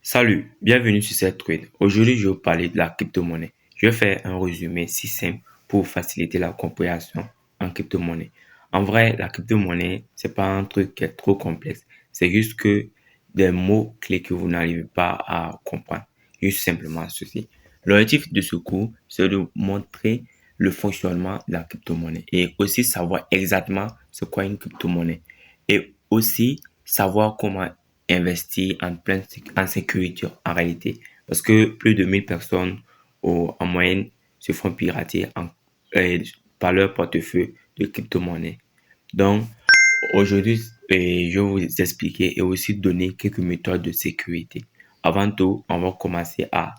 Salut, bienvenue sur cette trade. Aujourd'hui, je vais vous parler de la crypto-monnaie. Je vais faire un résumé si simple pour faciliter la compréhension en crypto-monnaie. En vrai, la crypto-monnaie, c'est pas un truc qui est trop complexe. C'est juste que des mots-clés que vous n'arrivez pas à comprendre. Juste simplement ceci. L'objectif de ce cours, c'est de montrer le fonctionnement de la crypto-monnaie et aussi savoir exactement c'est quoi une crypto-monnaie et aussi savoir comment investir en sécurité en réalité. Parce que plus de 1000 personnes en moyenne se font pirater par leur portefeuille de crypto-monnaie. Donc, aujourd'hui, je vais vous expliquer et aussi donner quelques méthodes de sécurité. Avant tout, on va commencer à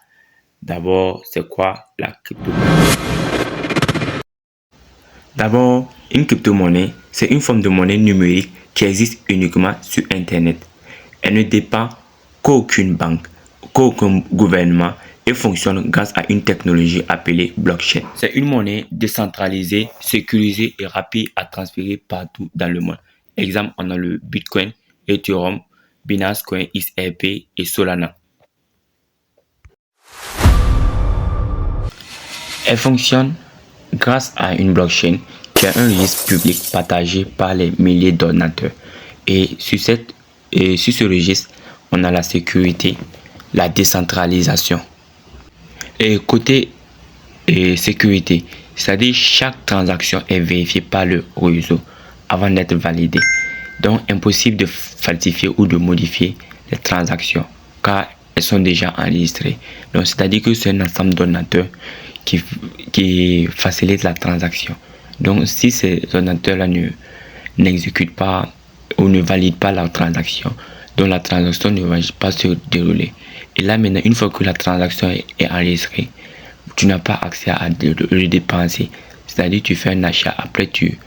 d'abord, c'est quoi la crypto-monnaie? D'abord, une crypto-monnaie, c'est une forme de monnaie numérique qui existe uniquement sur Internet. Elle ne dépend qu'aucune banque, qu'aucun gouvernement et fonctionne grâce à une technologie appelée blockchain. C'est une monnaie décentralisée, sécurisée et rapide à transférer partout dans le monde. Exemple, on a le Bitcoin, Ethereum, Binance Coin, XRP et Solana. Elle fonctionne grâce à une blockchain qui a un registre public partagé par les milliers d'ordinateurs. Et sur ce registre, on a la sécurité, la décentralisation. Et côté sécurité, c'est-à-dire chaque transaction est vérifiée par le réseau avant d'être validée. Donc, impossible de falsifier ou de modifier les transactions car elles sont déjà enregistrées. Donc, c'est-à-dire que c'est un ensemble d'ordinateurs qui facilite la transaction. Donc, si ces ordinateurs-là n'exécutent pas ou ne valident pas la transaction, donc la transaction ne va pas se dérouler. Et là, maintenant, une fois que la transaction est enregistrée, tu n'as pas accès à le dépenser. C'est-à-dire, tu fais un achat, après tu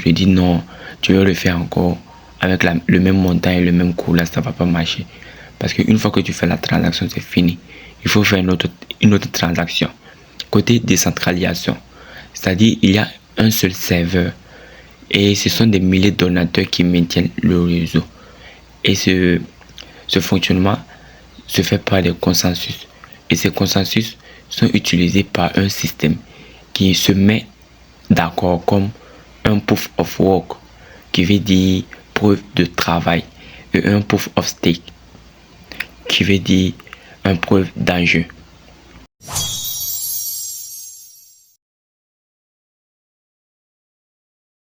lui dis non, tu veux le faire encore avec le même montant et le même coût, là, ça ne va pas marcher. Parce qu'une fois que tu fais la transaction, c'est fini. Il faut faire une autre transaction. Côté décentralisation, c'est-à-dire il y a un seul serveur et ce sont des milliers de donateurs qui maintiennent le réseau. Et ce fonctionnement se fait par des consensus. Et ces consensus sont utilisés par un système qui se met d'accord comme un proof of work, qui veut dire preuve de travail, et un proof of stake, qui veut dire un preuve d'enjeu.